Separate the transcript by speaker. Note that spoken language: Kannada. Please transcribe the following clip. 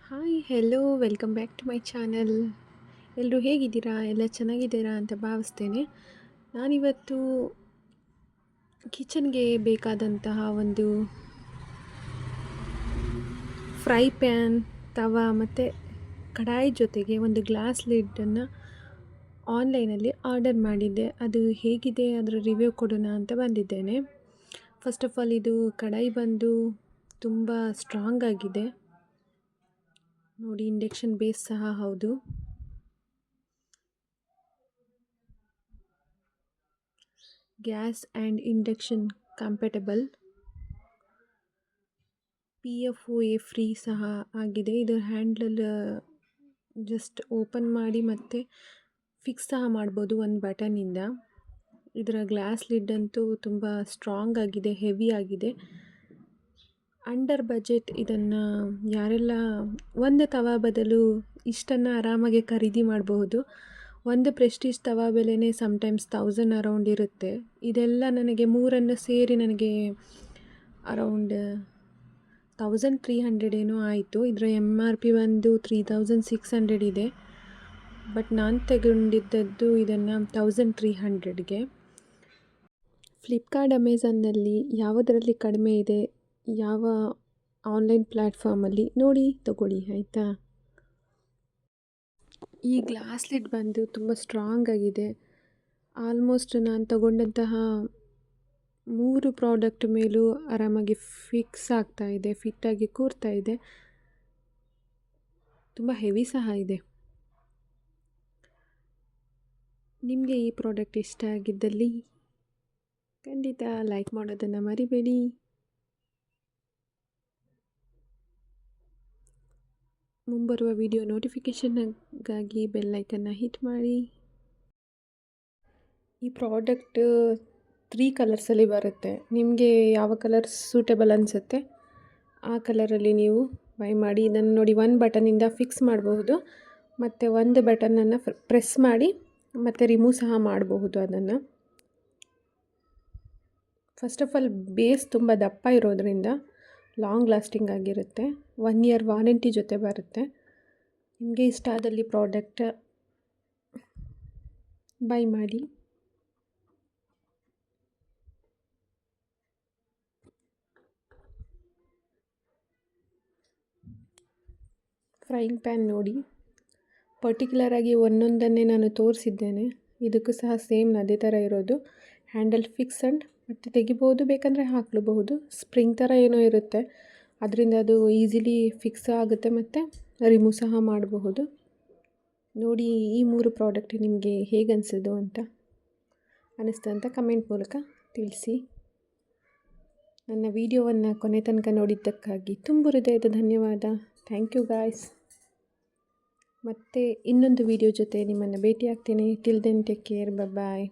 Speaker 1: Hi hello welcome back to my channel. ಎಲ್ಲರೂ ಹೇಗಿದ್ದೀರಾ? ಎಲ್ಲ ಚೆನ್ನಾಗಿದ್ದೀರಾ ಅಂತ ಭಾವಿಸ್ತೇನೆ. ನಾನಿವತ್ತು ಕಿಚನ್ಗೆ ಬೇಕಾದಂತಹ ಒಂದು ಫ್ರೈ ಪ್ಯಾನ್, ತವಾ ಮತ್ತು ಕಡಾಯಿ ಜೊತೆಗೆ ಒಂದು ಗ್ಲಾಸ್ ಲಿಡ್ಡನ್ನು ಆನ್ಲೈನಲ್ಲಿ ಆರ್ಡರ್ ಮಾಡಿದ್ದೆ. ಅದು ಹೇಗಿದೆ ಅದರ ರಿವ್ಯೂ ಕೊಡೋಣ ಅಂತ ಬಂದಿದ್ದೇನೆ. ಫಸ್ಟ್ ಆಫ್ ಆಲ್ ಇದು ಕಡಾಯಿ ಬಂದು ತುಂಬ ಸ್ಟ್ರಾಂಗ್ ಆಗಿದೆ. ನೋಡಿ, ಇಂಡಕ್ಷನ್ ಬೇಸ್ ಸಹ ಹೌದು. Gas and induction compatible, PFOA free ಸಹ ಆಗಿದೆ. ಇದರ ಹ್ಯಾಂಡಲ್ ಜಸ್ಟ್ ಓಪನ್ ಮಾಡಿ ಮತ್ತು ಫಿಕ್ಸ್ ಸಹ ಮಾಡ್ಬೋದು ಒಂದು ಬಟನಿಂದ. ಇದರ ಗ್ಲಾಸ್ ಲಿಡ್ ಅಂತೂ ತುಂಬ ಸ್ಟ್ರಾಂಗ್ ಆಗಿದೆ, ಹೆವಿ ಆಗಿದೆ. ಅಂಡರ್ ಬಜೆಟ್ ಇದನ್ನು ಯಾರೆಲ್ಲ ಒಂದು ತವಾ ಬದಲು ಇಷ್ಟನ್ನು ಆರಾಮಾಗಿ ಖರೀದಿ ಮಾಡಬಹುದು. ಒಂದು ಪ್ರೆಸ್ಟೀಜ್ ತವಾ ಬೆಲೆನೇ ಸಮ್ಟೈಮ್ಸ್ 1000 ಅರೌಂಡ್ ಇರುತ್ತೆ. ಇದೆಲ್ಲ ನನಗೆ ಮೂರನ್ನು ಸೇರಿ ನನಗೆ ಅರೌಂಡ್ 1300 ಏನೋ ಆಯಿತು. ಇದರ MRP ಬಂದು 3600 ಇದೆ. ಬಟ್ ನಾನು ತಗೊಂಡಿದ್ದದ್ದು ಇದನ್ನು 1300ಗೆ. ಫ್ಲಿಪ್ಕಾರ್ಟ್, ಅಮೆಝಾನ್ನಲ್ಲಿ ಯಾವುದರಲ್ಲಿ ಕಡಿಮೆ ಇದೆ, ಯಾವ ಆನ್ಲೈನ್ ಪ್ಲ್ಯಾಟ್ಫಾರ್ಮಲ್ಲಿ ನೋಡಿ ತಗೊಳ್ಳಿ, ಆಯಿತಾ. ಈ ಗ್ಲಾಸ್ ಲಿಡ್ ಬಂದು ತುಂಬ ಸ್ಟ್ರಾಂಗ್ ಆಗಿದೆ. ಆಲ್ಮೋಸ್ಟ್ ನಾನು ತಗೊಂಡಂತಹ 3 ಪ್ರಾಡಕ್ಟ್ ಮೇಲೂ ಆರಾಮಾಗಿ ಫಿಕ್ಸ್ ಆಗ್ತಾ ಇದೆ, ಫಿಟ್ಟಾಗಿ ಕೂರ್ತಾ ಇದೆ. ತುಂಬ ಹೆವಿ ಸಹ ಇದೆ. ನಿಮಗೆ ಈ ಪ್ರಾಡಕ್ಟ್ ಇಷ್ಟ ಆಗಿದ್ದಲ್ಲಿ ಖಂಡಿತ ಲೈಕ್ ಮಾಡೋದನ್ನು ಮರಿಬೇಡಿ. ಮುಂಬರುವ ವಿಡಿಯೋ ನೋಟಿಫಿಕೇಷನ್ಗಾಗಿ ಬೆಲ್ಲೈಕನ್ನು ಹಿಟ್ ಮಾಡಿ. ಈ ಪ್ರಾಡಕ್ಟ್ 3 ಕಲರ್ಸಲ್ಲಿ ಬರುತ್ತೆ. ನಿಮಗೆ ಯಾವ ಕಲರ್ ಸೂಟೇಬಲ್ ಅನಿಸುತ್ತೆ ಆ ಕಲರಲ್ಲಿ ನೀವು ಬೈ ಮಾಡಿ. ಇದನ್ನು ನೋಡಿ, ಒಂದು ಬಟನಿಂದ ಫಿಕ್ಸ್ ಮಾಡಬಹುದು ಮತ್ತು ಒಂದು ಬಟನನ್ನು ಪ್ರೆಸ್ ಮಾಡಿ ಮತ್ತು ರಿಮೂವ್ ಸಹ ಮಾಡಬಹುದು. ಅದನ್ನು ಫಸ್ಟ್ ಆಫ್ ಆಲ್ ಬೇಸ್ ತುಂಬ ದಪ್ಪ ಇರೋದರಿಂದ ಲಾಂಗ್ ಲಾಸ್ಟಿಂಗ್ ಆಗಿರುತ್ತೆ. 1 ಇಯರ್ ವಾರಂಟಿ ಜೊತೆ ಬರುತ್ತೆ. ನಿಮಗೆ ಇಷ್ಟ ಆದಲ್ಲಿ ಪ್ರಾಡಕ್ಟ್ ಬೈ ಮಾಡಿ. ಫ್ರೈಯಿಂಗ್ ಪ್ಯಾನ್ ನೋಡಿ, ಪರ್ಟಿಕ್ಯುಲರಾಗಿ ಒಂದೊಂದನ್ನೇ ನಾನು ತೋರಿಸಿದ್ದೇನೆ. ಇದಕ್ಕೂ ಸಹ ಸೇಮ್ ಅದೇ ಥರ ಇರೋದು. ಹ್ಯಾಂಡಲ್ ಫಿಕ್ಸಡ್ ಮತ್ತು ತೆಗಿಬೋದು, ಬೇಕಂದರೆ ಹಾಕ್ಲೂಬಹುದು. ಸ್ಪ್ರಿಂಗ್ ಥರ ಏನೋ ಇರುತ್ತೆ, ಅದರಿಂದ ಅದು ಈಸಿಲಿ ಫಿಕ್ಸ್ ಆಗುತ್ತೆ ಮತ್ತು ರಿಮೂವ್ ಸಹ ಮಾಡಬಹುದು. ನೋಡಿ, ಈ 3 ಪ್ರಾಡಕ್ಟ್ ನಿಮಗೆ ಹೇಗೆ ಅನಿಸೋದು ಅಂತ ಕಮೆಂಟ್ ಮೂಲಕ ತಿಳಿಸಿ. ನನ್ನ ವಿಡಿಯೋವನ್ನು ಕೊನೆ ತನಕ ನೋಡಿದ್ದಕ್ಕಾಗಿ ತುಂಬ ಹೃದಯದ ಧನ್ಯವಾದ. Thank you guys. ಮತ್ತೆ ಇನ್ನೊಂದು ವಿಡಿಯೋ ಜೊತೆ ನಿಮ್ಮನ್ನು ಭೇಟಿ ಆಗ್ತೇನೆ. ಟಿಲ್ ದೆನ್ ಟೇಕ್ ಕೇರ್, ಬಾಯ್.